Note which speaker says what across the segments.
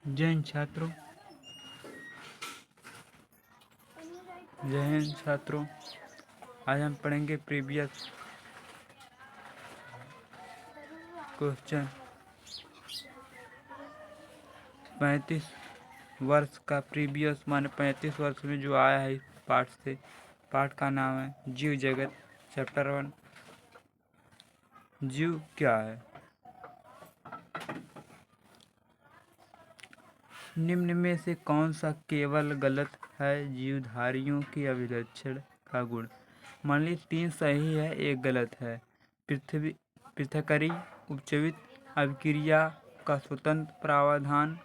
Speaker 1: जय छात्रों, जय हिंद छात्रों। आज हम पढ़ेंगे प्रीवियस क्वेश्चन 35 वर्ष का। प्रीवियस माने 35 वर्ष में जो आया है इस पाठ से। पाठ का नाम है जीव जगत। चैप्टर 1 जीव क्या है। निम्न में से कौन सा केवल गलत है। जीवधारियों की अभिलक्षण का गुण। मान ली 3 सही है, 1 गलत है। पृथ्वी पृथकरी उपजीवित अभिक्रिया का स्वतंत्र प्रावधान।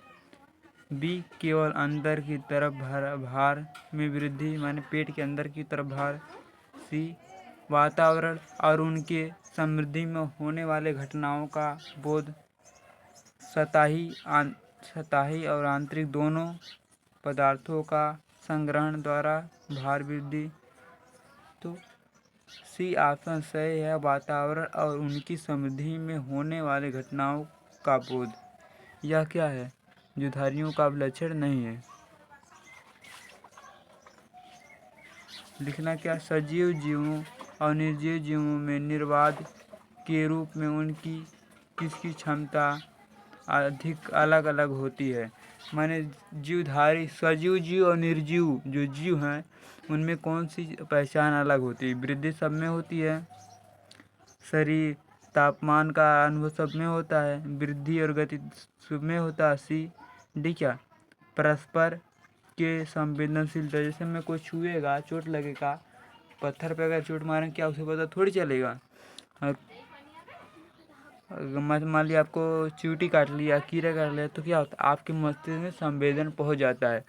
Speaker 1: बी केवल अंदर की तरफ भार में वृद्धि माने पेट के अंदर की तरफ भार। सी वातावरण और उनके समृद्धि में होने वाले घटनाओं का बोध। सतही और आंतरिक दोनों पदार्थों का संग्रहण द्वारा भार वृद्धि। तो सी ऑप्शन सही है, वातावरण और उनकी समृद्धि में होने वाले घटनाओं का बोध। यह क्या है, जीवधारियों का अभिलक्षण नहीं है। लिखना क्या, सजीव जीवों और निर्जीव जीवों में निर्वाध के रूप में उनकी किसकी क्षमता अधिक अलग अलग होती है। माने जीवधारी सजीव जीव और निर्जीव जो जीव हैं उनमें कौन सी पहचान अलग होती है। वृद्धि सब में होती है, शरीर तापमान का अनुभव सब में होता है, वृद्धि और गति सब में होता है। सी डी क्या, परस्पर के संवेदनशीलता। जैसे में कोई छुएगा चोट लगेगा, पत्थर पे अगर चोट मारें क्या उसे पता थोड़ी चलेगा। मान लिया आपको चींटी काट लिया, कीड़ा काट लिया, तो क्या होता है आपके मस्तिष्क में संवेदन पहुंच जाता है।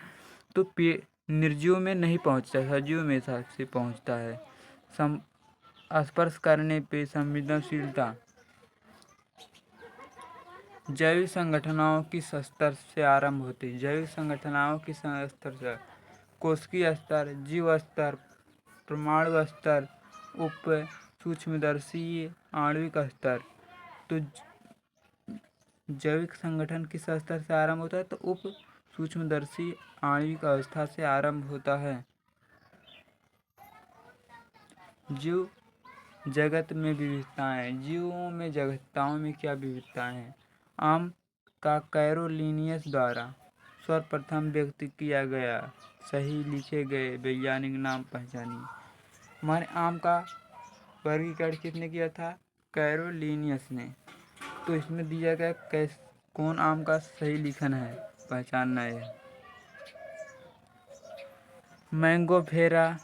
Speaker 1: तो निर्जीव में नहीं पहुंचता, सजीव में से पहुंचता है। स्पर्श करने पे संवेदनशीलता। जैविक संगठनों की स्तर से आरंभ होती है। जैविक संगठनों की स्तर से कोशिकीय स्तर, जीव स्तर, परमाणु स्तर, उप सूक्ष्मदर्शी आणविक स्तर। तो जैविक संगठन किस स्तर से आरंभ होता है, तो उप सूक्ष्मदर्शी आणविक अवस्था से आरंभ होता है। जीव जगत में विविधताएं। जीवों में जगतताओं में क्या विविधताएं हैं। आम का कैरोलिनियस द्वारा सर्वप्रथम व्यक्त किया गया सही लिखे गए वैज्ञानिक नाम पहचानिए। हमारे आम का वर्गीकरण किसने किया था, कैरोलिनियस ने। तो इसमें दिया गया कौन आम का सही लिखन है, पहचानना है। मैंगोफेरा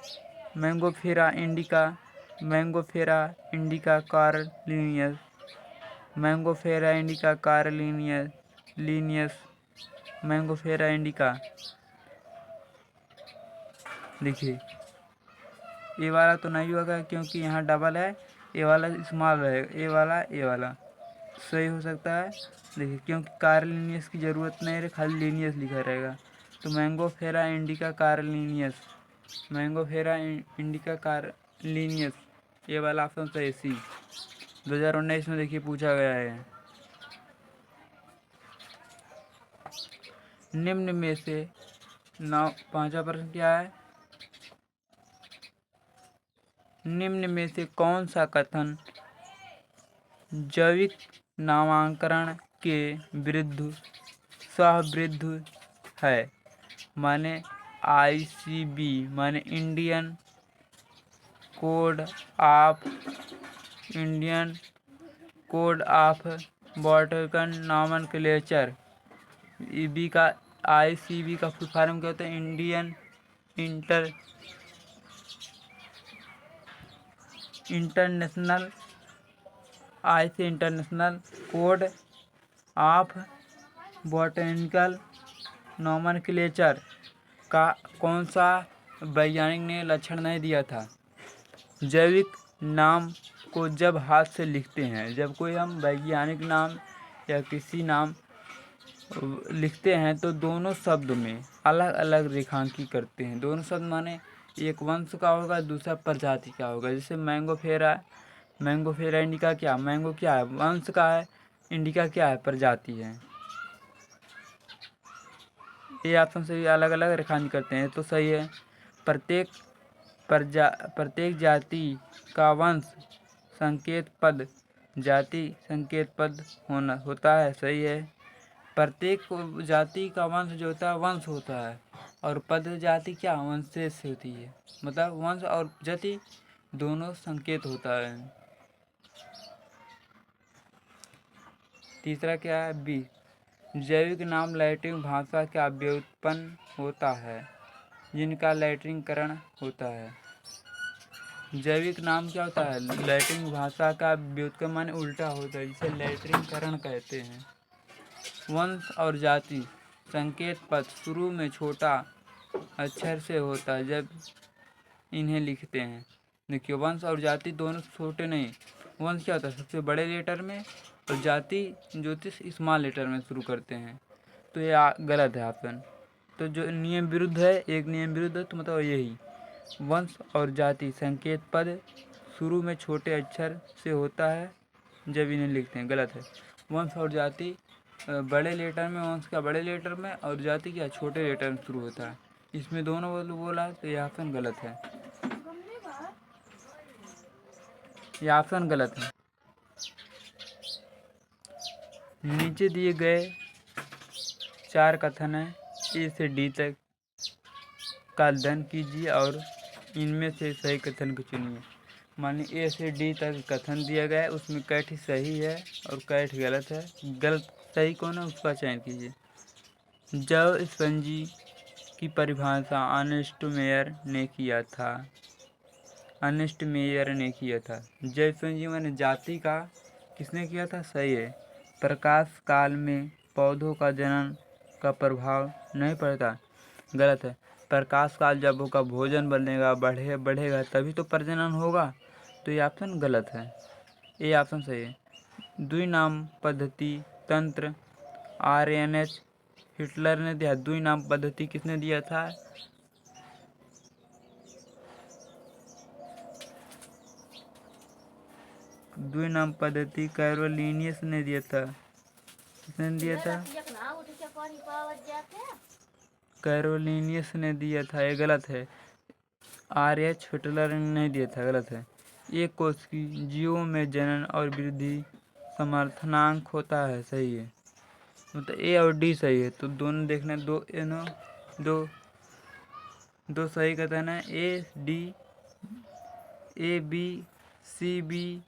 Speaker 1: इंडिका, मैंगोफेरा इंडिका कार्लिनियस, मैंगोफेरा इंडिका कार्लिनियस, मैंगोफेरा इंडिका। देखिए ये वाला तो नहीं होगा क्योंकि यहाँ डबल है, ये वाला स्मॉल रहेगा, ये वाला सही हो सकता है। देखिए क्योंकि कार्लिनियस की ज़रूरत नहीं है, खाली लीनियस लिखा रहेगा। तो मैंगोफेरा इंडिका कार्लिनियस, मैंगोफेरा इंडिका कार्लिनियस, ये वाला ऑप्शन सही सी। 2019 में देखिए पूछा गया है। निम्न में से 5वां प्रश्न क्या है, निम्न में से कौन सा कथन जैविक नामकरण के विरुद्ध सहविरुद्ध है। माने ICB माने Indian code of botanical nomenclature. B का ICB का फुल फॉर्म क्या होता है, international international code of botanical nomenclature का कौन सा वैज्ञानिक ने लक्षण नहीं दिया था। जैविक नाम को जब हाथ से लिखते हैं, जब कोई हम वैज्ञानिक नाम या किसी नाम लिखते हैं तो दोनों शब्द में अलग अलग रेखांकी करते हैं। दोनों शब्द माने एक वंश का होगा, दूसरा प्रजाति का होगा। जैसे मैंगोफेरा इंडिका क्या, मैंगो क्या है, वंश का है, इंडिका क्या है, प्रजाति है। ये ऑप्शन से अलग अलग रेखांकित करते हैं तो सही है। प्रत्येक जाति का वंश संकेत पद जाति संकेत पद होता है, सही है। प्रत्येक जाति का वंश जो होता है वंश होता है, और पद जाति क्या वंशेष से होती है, मतलब वंश और जाति दोनों संकेत होता है। तीसरा क्या है, बी, जैविक नाम लैटिन भाषा का व्युत्पन्न होता है जिनका लैटिनीकरण होता है। जैविक नाम क्या होता है, लैटिन भाषा का व्युत्पन्न माने उल्टा होता है, जिसे लैटिनीकरण कहते हैं। वंश और जाति संकेत पद शुरू में छोटा अक्षर से होता है जब इन्हें लिखते हैं। देखिए वंश और जाति दोनों छोटे नहीं, वंश क्या होता है सबसे बड़े लेटर में, और जाति ज्योतिष स्मॉल लेटर में शुरू करते हैं, तो ये गलत है ऑप्शन। तो जो नियम विरुद्ध है, एक नियम विरुद्ध है, तो मतलब यही वंश और जाति संकेत पद शुरू में छोटे अक्षर से होता है जब इन्हें लिखते हैं, गलत है। वंश और जाति बड़े लेटर में, वंश का बड़े लेटर में और जाति क्या छोटे लेटर में शुरू होता है, इसमें दोनों बोला है, तो यह ऑप्शन गलत है, यह ऑप्शन गलत है। नीचे दिए गए 4 कथन है, ए से डी तक का अध्ययन कीजिए और इनमें से सही कथन को चुनिए। मानिए ए से डी तक कथन दिया गया है, उसमें कैठ सही है और कैठ गलत है। गलत सही कौन है उसका चयन कीजिए। जब स्पंजी की परिभाषा अर्नेस्ट मेयर ने किया था, अर्नेस्ट मेयर ने किया था। जब स्पंजी माने जाति का किसने किया था, सही है। प्रकाश काल में पौधों का जनन का प्रभाव नहीं पड़ता, गलत है। प्रकाश काल जब उसका भोजन बनेगा बढ़ेगा तभी तो प्रजनन होगा, तो ये ऑप्शन गलत है, ये ऑप्शन सही है। द्विनाम पद्धति तंत्र RNH हिटलर ने दिया। द्विनाम पद्धति किसने दिया था, द्विनाम पद्धति कैरोलिनियस ने दिया था। किसने दिया था, कैरोलिनियस ने दिया था, ये गलत है। RH हिटलर ने नहीं दिया था, गलत है। एक कोश की जीवों में जनन और वृद्धि समर्थनांक होता है, सही है। मतलब ए और डी सही है, तो दोनों देखना, दो सही कथन है, A D, A B C B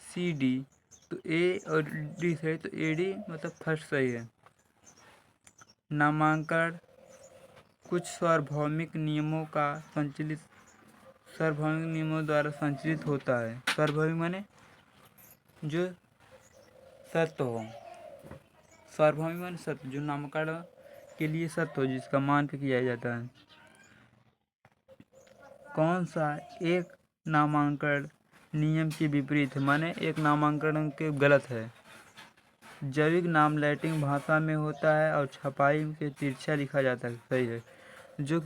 Speaker 1: C D, तो ए और डी सही, तो ए डी मतलब फर्स्ट सही है। नामांकन कुछ सार्वभौमिक नियमों द्वारा संचालित होता है। सार्वभौमिक माने जो सत्य हो, सार्वभौमिक माने सत्य, जो नामकरण के लिए सत्य हो, जिसका मान पे किया जाता है। कौन सा एक नामांकन नियम के विपरीत है, माने एक नामांकन के गलत है। जैविक नाम लैटिन भाषा में होता है और छपाई के तिरछा लिखा जाता है, सही है। जो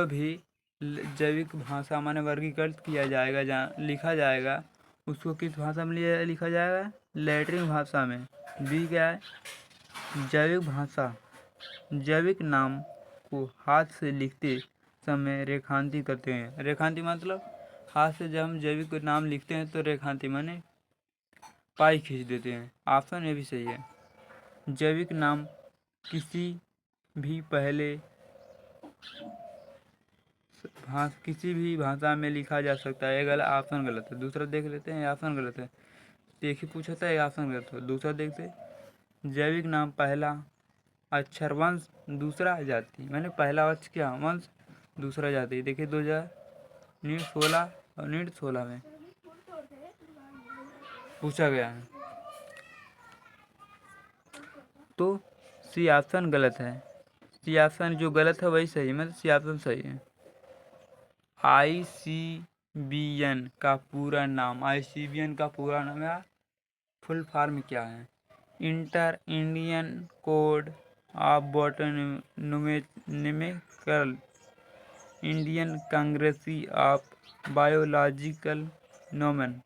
Speaker 1: भी जैविक भाषा माने वर्गीकृत किया जाएगा, जहाँ लिखा जाएगा, उसको किस भाषा में लिखा जाएगा, लैटिन भाषा में। बी क्या है, जैविक भाषा जैविक नाम को हाथ से लिखते समय रेखांकित करते हैं। रेखांकित मतलब हाथ से जब हम जैविक नाम लिखते हैं तो रेखांकित माने पाई खींच देते हैं, ऑप्शन ये भी सही है। जैविक नाम किसी भी भाषा में लिखा जा सकता है, गलत, ऑप्शन गलत है। दूसरा देख लेते हैं, ऑप्शन गलत है। एक ही पूछा था, ऑप्शन गलत है। दूसरा देखते, जैविक नाम पहला अक्षर वंश, दूसरा जाति, मैंने पहला अक्षर क्या वंश, दूसरा जाति। देखिए 2016 और 2016 में पूछा गया है, तो सी ऑप्शन गलत है। सी ऑप्शन जो गलत है वही सही है, मतलब सी ऑप्शन सही है। ICBN का पूरा नाम, ICBN का पूरा नाम या फुल फॉर्म क्या है, inter Indian code of botanical, Indian कांग्रेसी of biological nomen,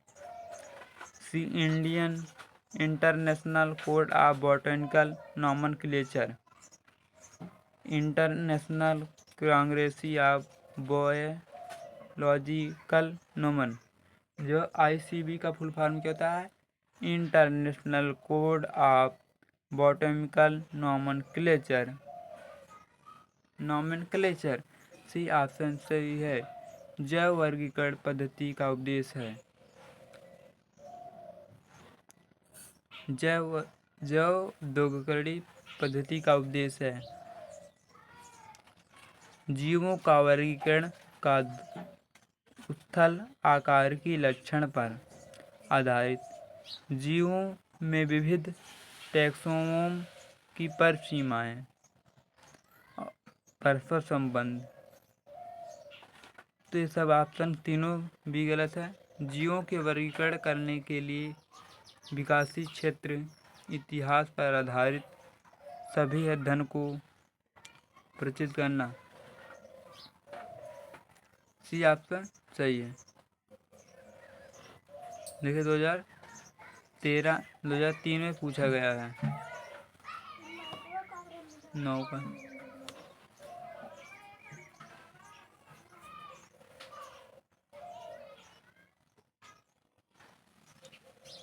Speaker 1: C Indian international code of botanical nomenclature, international congress of biological nomen, जो ICB का फुल फॉर्म क्या होता है? International code of botanical nomenclature. C option सही है। जैव वर्गीकरण पद्धति का उपदेश है। जैव वर्गीकरण पद्धति का उपदेश है जीवों का वर्गीकरण का स्थल आकार की लक्षण पर आधारित, जीवों में विविध टैक्सोनॉमी की परिसीमाएं, परस्पर संबंध। तो ये सब ऑप्शन तीनों भी गलत है। जीवों के वर्गीकरण करने के लिए विकासशील क्षेत्र इतिहास पर आधारित सभी अध्ययन को प्रचित करना, सी ऑप्शन सही है। देखिए 2003 में पूछा गया है 9 का।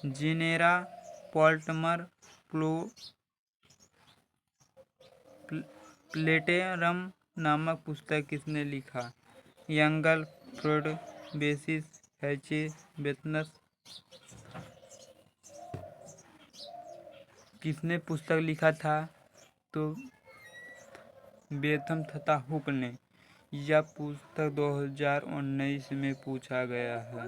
Speaker 1: जिनेरा पोल्टमर प्लेटेरम नामक पुस्तक किसने लिखा? यंगल, फ्रोइड, बेसिस, हैचे, बेथनस। किसने पुस्तक लिखा था? तो बेथम तथा हुक ने। यह पुस्तक 2019 में पूछा गया है।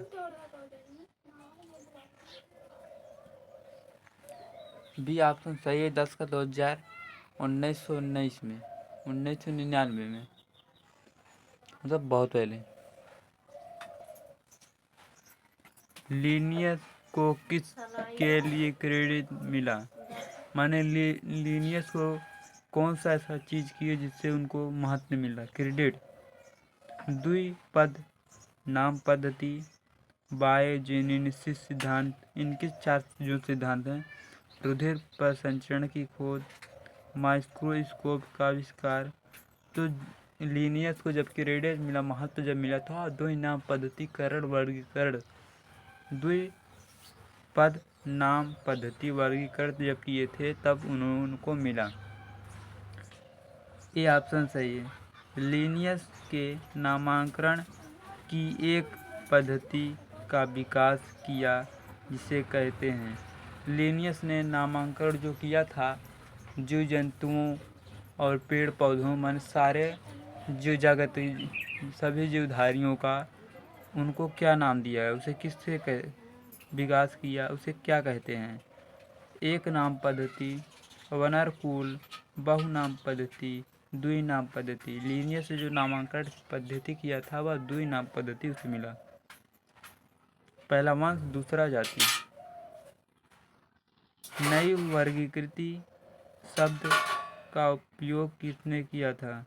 Speaker 1: बी ऑप्शन सही है। 10 का 1919 में 1999 में, मतलब बहुत पहले। लिनियस को किस के लिए क्रेडिट मिला? माने लिनियस को कौन सा ऐसा चीज की है जिससे उनको महत्व मिला, क्रेडिट? द्विपद नाम पद्धति, बायोजेनेसिस सिद्धांत, इनके 4 जो सिद्धांत हैं। रुधिर प्रसंचरण की खोज, माइक्रोस्कोप का आविष्कार। तो लिनियस को जब क्रेडिट मिला, महत्व जब मिला था, द्विनाम पद्धति करण वर्गीकरण, द्विपद नाम पद्धति वर्गीकरण जब किए थे तब उनको मिला। ये ऑप्शन सही है। लिनियस के नामकरण की एक पद्धति का विकास किया जिसे कहते हैं। लिनियस ने नामकरण जो किया था जीव जंतुओं और पेड़ पौधों मन सारे जीव जगत सभी जीवधारियों का, उनको क्या नाम दिया है, उसे किससे विकास किया, उसे क्या कहते हैं? एक नाम पद्धति, वनरकुल, बहुनाम पद्धति, द्विनाम पद्धति। लिनियस से जो नामकरण पद्धति किया था वह द्विनाम पद्धति उसे मिला। पहला वंश, दूसरा जाति। नई वर्गीकृति शब्द का उपयोग किसने किया था?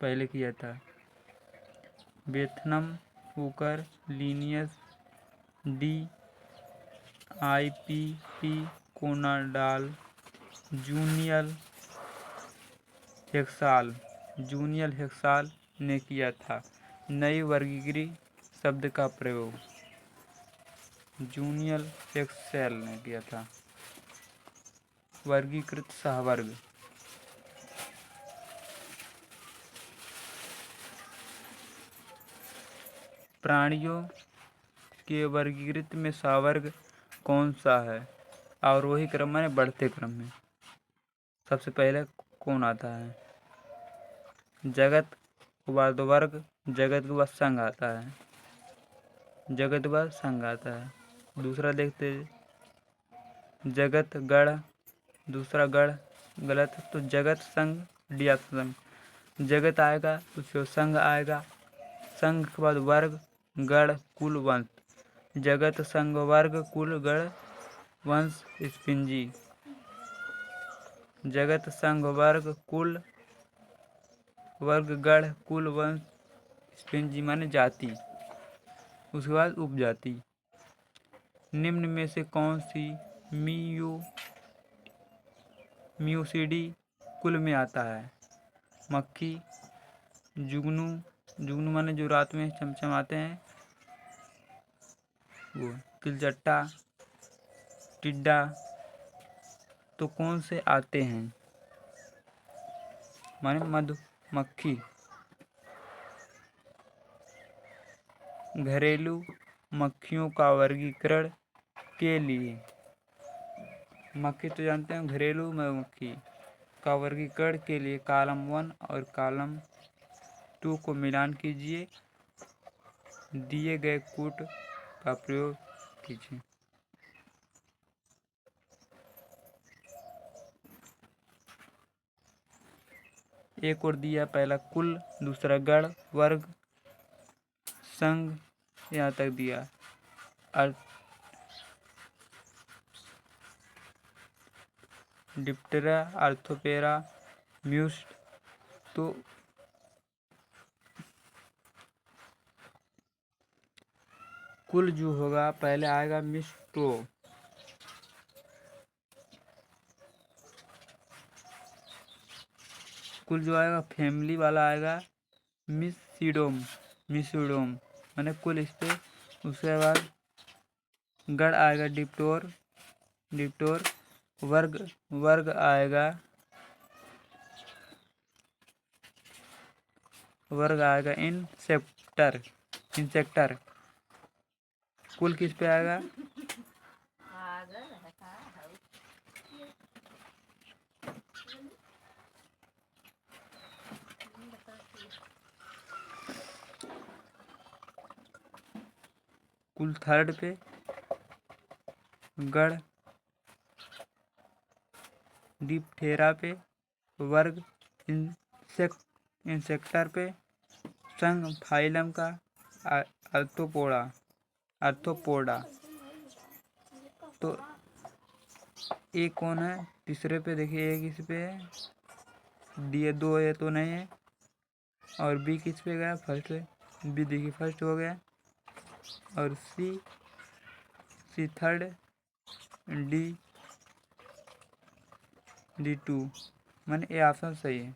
Speaker 1: पहले किया था बेथनम, हुकर, लिनियस, डी IPP कोनाडाल, जूनियल हेक्साल ने किया था। नई वर्गीकृत शब्द का प्रयोग जूनियल हेक्सेल ने किया था। वर्गीकृत सहवर्ग, प्राणियों के वर्गीकृत में सहवर्ग कौन सा है? आरोही क्रम में, बढ़ते क्रम में सबसे पहले कौन आता है? जगत के बाद वर्ग, जगत के बाद संघ आता है, जगत के बाद संघ आता है। दूसरा देखते जगत गण, दूसरा गण गलत, तो जगत संघ, डी ऑप्शन। जगत आएगा उसके संघ आएगा, संघ के बाद वर्ग, गण, कुल, वंश। जगत संघ वर्ग कुल गण वंश स्पिंजी। जगत संघ वर्ग कुल वर्ग गण कुल वंश स्पिंजी माने जाति। उसके बाद उपजाति। निम्न में से कौन सी म्यूसिडी कुल में आता है? मक्खी, जुगनू, जुगनू माने जो रात में चमचमाते हैं वो, तिलचट्टा, टिड्डा। तो कौन से आते हैं माने मधुमक्खी। घरेलू मक्खियों का वर्गीकरण के लिए, मक्खी तो जानते हैं, घरेलू मधुमक्खी का वर्गीकरण के लिए कॉलम 1 और कॉलम 2 को मिलान कीजिए। दिए गए कोड का प्रयोग कीजिए। एक और दिया, पहला कुल, दूसरा गण, वर्ग, संघ, यहाँ तक दिया। डिप्टेरा, आर्थोपेरा, म्यूस्ट। तो कुल जो होगा पहले आएगा मिस्टो, कुल जो आएगा फैमिली वाला आएगा मिसिडोम, मिसिडोम माने कुल इस पे। उसके बाद गण आएगा डिप्टोर, डिप्टोर। वर्ग, वर्ग आएगा, वर्ग आएगा इंसेक्टर, इंसेक्टर। कुल किस पे आएगा, कुल थर्ड पे। गण डिप्टेरा पे। वर्ग इंसेक्टर पे। संघ फाइलम का अर्थोपोडा, अर्थोपोडा। तो ए कौन है, तीसरे पे देखिए, एक इस पे है, डी दो ये तो नहीं है। और बी किस पे गया, फर्स्ट पे। बी देखिए फर्स्ट हो गया, और सी थर्ड, डी डी टू। माने ये ऑप्शन सही है।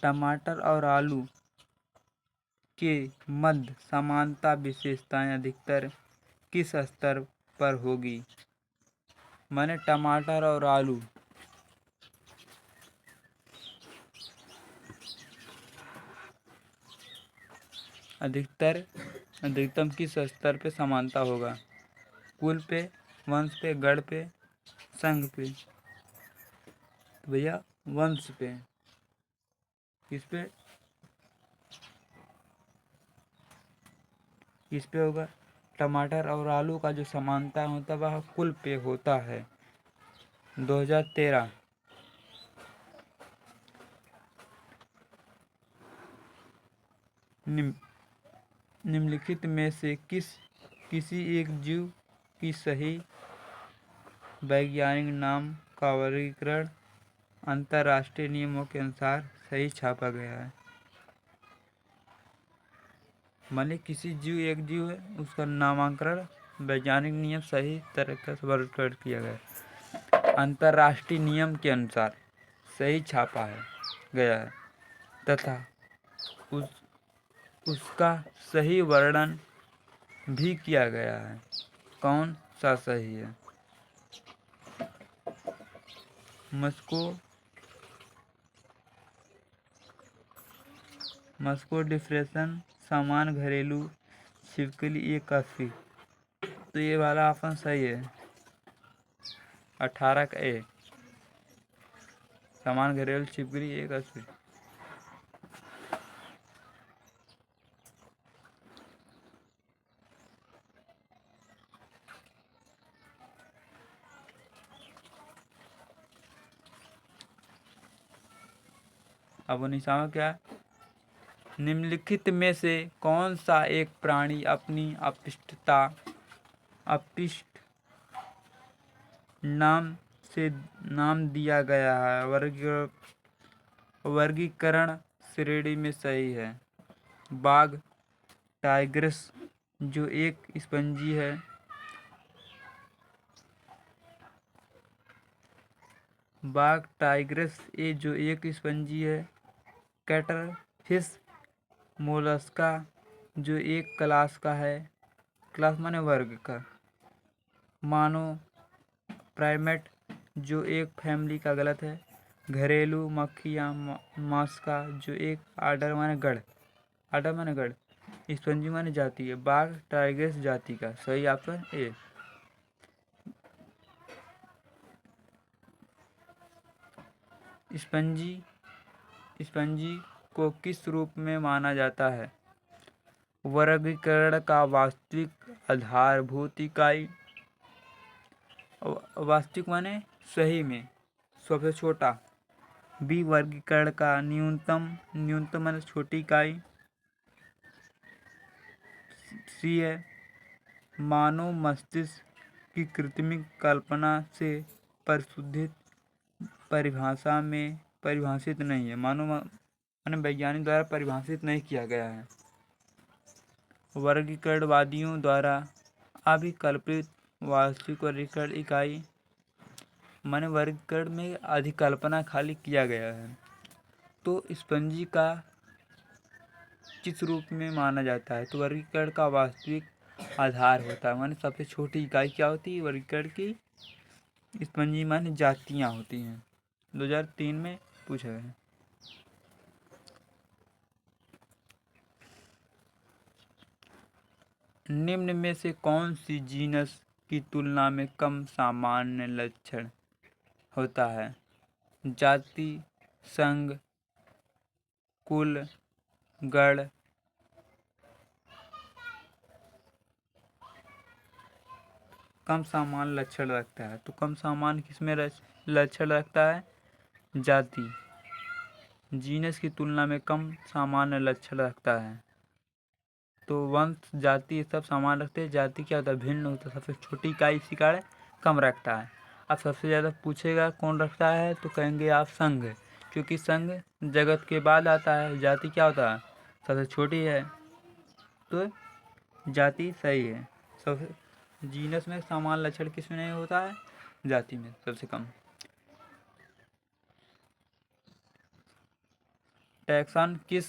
Speaker 1: टमाटर और आलू के मध्य समानता विशेषताएं अधिकतर किस स्तर पर होगी। माने टमाटर और आलू अधिकतम किस स्तर पे समानता होगा। कुल पे, वंश पे, गण पे, संघ पे। तो भैया वंश पे, किस पे, किस पे होगा, टमाटर और आलू का जो समानता होता है वह कुल पे होता है। 2013। निम्नलिखित में से किसी एक जीव की सही वैज्ञानिक नाम का वर्गीकरण अंतर्राष्ट्रीय नियमों के अनुसार सही छापा गया है। माने किसी जीव, एक जीव है, उसका नामांकन वैज्ञानिक नियम सही तरीके से वर्गीकरण किया गया, अंतर्राष्ट्रीय नियम के अनुसार सही छापा है गया है, तथा उसका सही वर्णन भी किया गया है। कौन सा सही है। मस्को डिप्रेशन सामान्य घरेलू छिपकली एक अस्सी। तो ये वाला ऑप्शन सही है, 18 का ए, सामान्य घरेलू छिपकली एक अस्सी। अब निशान क्या है, निम्नलिखित में से कौन सा एक प्राणी अपनी अपशिष्ट नाम से नाम दिया गया है, वर्गीकरण श्रेणी में सही है। बाघ, टाइग्रिस, जो एक स्पंजी है। बाघ टाइग्रस ए जो एक स्पंजी है। कैटरफिश मोलस्का जो एक क्लास का है, क्लास माने वर्ग का। मानो प्राइमेट जो एक फैमिली का, गलत है। घरेलू मक्खी या मस्का जो एक आर्डर माने गढ़, आर्डर माने गढ़। स्पंजी माने जाति है। बाघ टाइग्रस जाति का, सही ऑप्शन ए। स्पंजी को किस रूप में माना जाता है? वर्गीकरण का वास्तविक आधारभूत इकाई। वास्तविक माने सही में सबसे छोटा। बी वर्गीकरण का न्यूनतम, न्यूनतम माने छोटी इकाई। सी है मानव मस्तिष्क की कृत्रिम कल्पना से परिशुद्धित परिभाषा में परिभाषित नहीं है। मानव माने वैज्ञानिक द्वारा परिभाषित नहीं किया गया है। वर्गीकरणवादियों द्वारा अभिकल्पित वास्तविक वर्गीकरण इकाई माने वर्गीकरण में अधिकल्पना खाली किया गया है। तो स्पंजी का किस रूप में माना जाता है? तो वर्गीकरण का वास्तविक आधार होता है, माने सबसे छोटी इकाई क्या होती है वर्गीकरण की? स्पंजी माने जातियाँ होती हैं। 2003 में पूछा गया। निम्न में से कौन सी जीनस की तुलना में कम सामान्य लक्षण होता है? जाति, संघ, कुल, गण। कम सामान्य लक्षण रखता है, तो कम सामान्य किसमें लक्षण रखता है? जाति। जीनस की तुलना में कम सामान्य लक्षण रखता है। तो वंश, जाति ये सब समान रखते हैं। जाति क्या होता है? भिन्न होता है, सबसे छोटी इकाई इसी कारण कम रखता है। अब सबसे ज़्यादा पूछेगा कौन रखता है, तो कहेंगे आप संघ, क्योंकि संघ जगत के बाद आता है। जाति क्या होता है? सबसे छोटी है, तो जाति सही है। सबसे जीनस में समान लक्षण किसमें नहीं होता है? जाति में सबसे कम। टैक्सन किस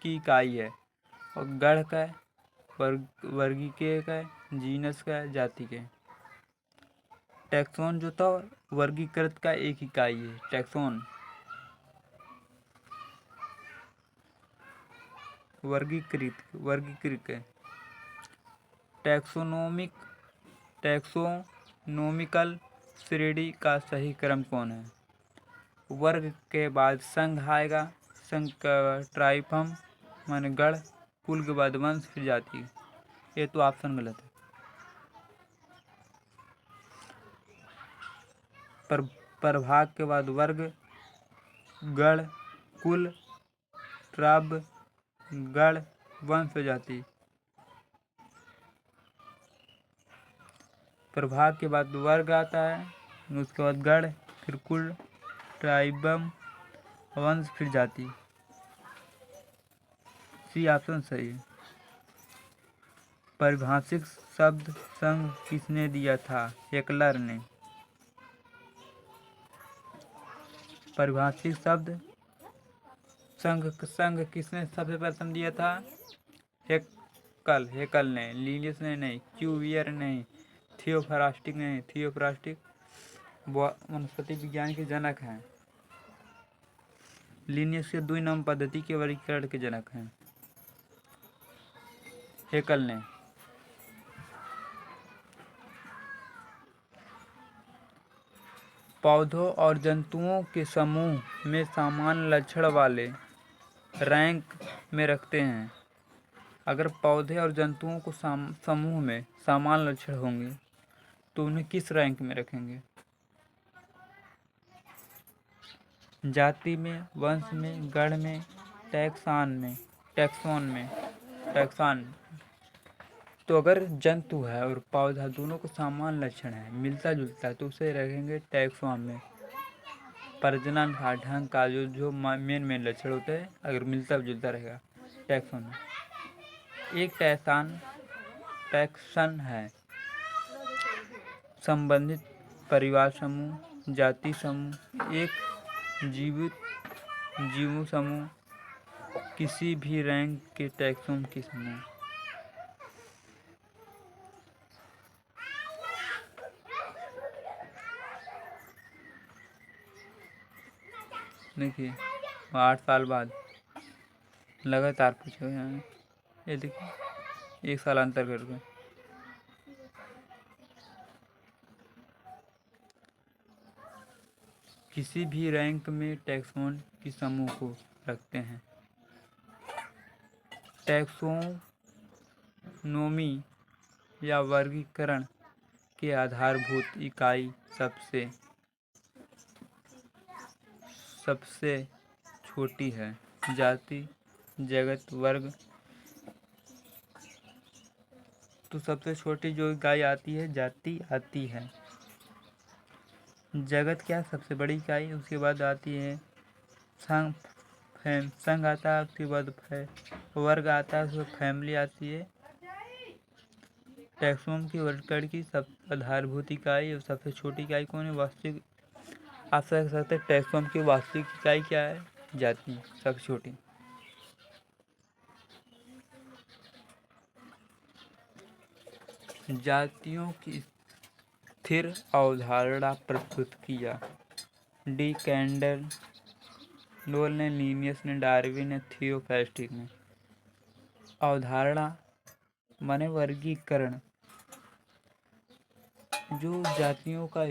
Speaker 1: की इकाई है? और गण का, वर्गीय का, जीनस का, जाति के। टैक्सोन जो था वर्गीकृत का एक इकाई है। टैक्सोन वर्गीकृत है। टैक्सोनोमिकल श्रेणी का सही क्रम कौन है? वर्ग के बाद संघ आएगा, संघ का ट्राइफम माने गण, कुल के बाद वंश, फिर जाति। ये तो ऑप्शन गलत है। प्रभाग के बाद वर्ग, गण, कुल, ट्राब, गण, वंश, जाति। प्रभाग के बाद वर्ग आता है, उसके बाद गण, फिर कुल, ट्राइबम, वंश, फिर जाति। सी ऑप्शन सही है। परिभाषिक शब्द संघ किसने दिया था? हेकलर ने। परिभाषिक शब्द संघ किसने सबसे प्रथम दिया था? हेकल ने। लिनियस ने नहीं, क्यूवियर नहीं, थियोफ्रास्टिक ने। थियोफ्रास्टिक वनस्पति विज्ञान के जनक हैं। लिनियस के द्विनम पद्धति के वर्गीकरण के जनक हैं हेकल ने। पौधों और जंतुओं के समूह में सामान्य लक्षण वाले रैंक में रखते हैं। अगर पौधे और जंतुओं को समूह में समान लक्षण होंगे तो उन्हें किस रैंक में रखेंगे? जाति में, वंश में, गण में, टैक्सान में। तो अगर जंतु है और पौधा दोनों को समान लक्षण है, मिलता जुलता है, तो उसे रखेंगे टैक्सॉन में। प्रजनन का ढंग का जो मेन लक्षण होते हैं, अगर मिलता जुलता रहेगा टैक्सॉन में। एक टैक्सन है संबंधित परिवार समूह, जाति समूह, एक जीव समूह, किसी भी रैंक के टैक्सोन के समूह। देखिए 8 साल बाद लगातार पूछे हुए हैं, ये देखिए 1 साल अंतर करके। किसी भी रैंक में टैक्सोन की समूह को रखते हैं। टैक्सोनोमी या वर्गीकरण के आधारभूत इकाई सबसे छोटी है। जाति, जगत, वर्ग। तो सबसे छोटी जो इकाई आती है जाति आती है। जगत क्या सबसे बड़ी इकाई, उसके बाद आती है संघ आता है, उसके बाद वर्ग आता है, उसके फैमिली आती है। टैक्सोन की वर्गीकरण की सब आधारभूत इकाई और सबसे छोटी इकाई कौन है? वास्तविक। आप कह सकते हैं टैक्सोन की वास्तविक इकाई क्या है? जाति, सबसे छोटी। जातियों की स्थिर अवधारणा प्रस्तुत किया डी कैंडलवॉल ने, लिनियस ने, डार्विन ने, थियोफैस्टिक ने। अवधारणा माने वर्गीकरण। जो जातियों का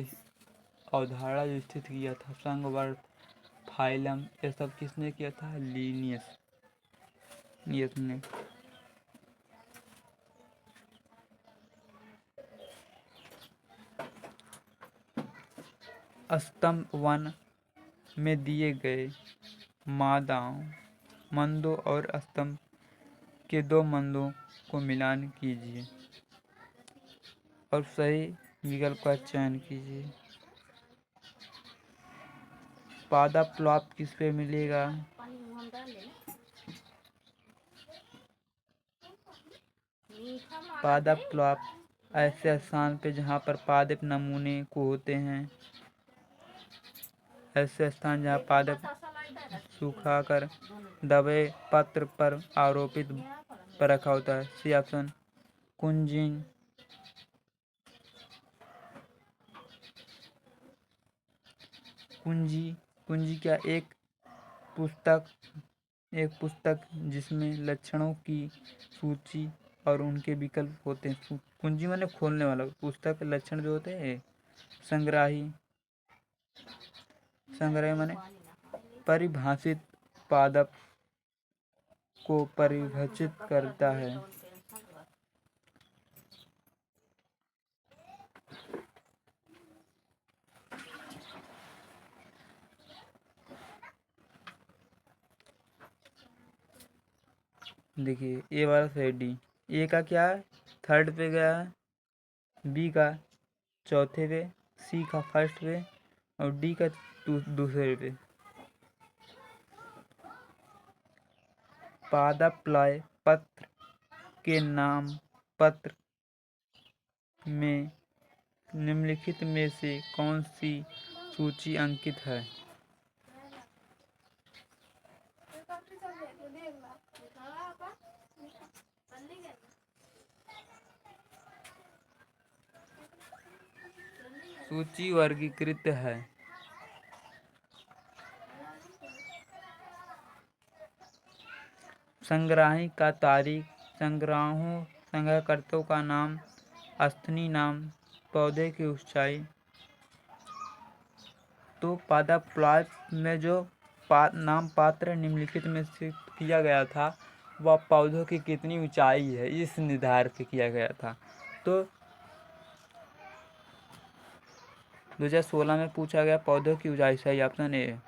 Speaker 1: अवधारणा जो स्थित किया था, संघ, वर्ग, फाइलम, ये सब किसने किया था? लिनियस ने। स्तंभ 1 में दिए गए मंदों और स्तंभ के 2 मंदों को मिलान कीजिए और सही विकल्प का चयन कीजिए। पादप्लॉप किस पे मिलेगा? पादप्लॉप ऐसे स्थान पे जहाँ पर पादप नमूने को होते हैं, ऐसे स्थान जहाँ पादप सुखाकर दबे पत्र पर आरोपित पर रखा होता है। सी ऑप्शन कुंजिंग। कुंजी क्या? एक पुस्तक जिसमें लक्षणों की सूची और उनके विकल्प होते हैं। कुंजी माने खोलने वाला, पुस्तक लक्षण जो होते हैं। संग्राही माने परिभाषित पादप को परिभाषित करता है। देखिए ए वाला सही, डी। ए का क्या है? थर्ड पे गया है, बी का चौथे पे, सी का फर्स्ट पे और डी का दूसरे पे। पादप्लॉय पत्र के नाम पत्र में निम्नलिखित में से कौन सी सूची अंकित है? सूची वर्गीकृत है। संग्राही का तारीख, संग्रहकर्ताओं का नाम, स्थानीय नाम, पौधे की ऊंचाई। तो पादप्लॉय में जो नाम पात्र निम्नलिखित में से किया गया था, वह पौधों की कितनी ऊंचाई है इस निर्धारित किया गया था। तो 2016 में पूछा गया पौधों की ऊंचाई। सही ऑप्शन ए।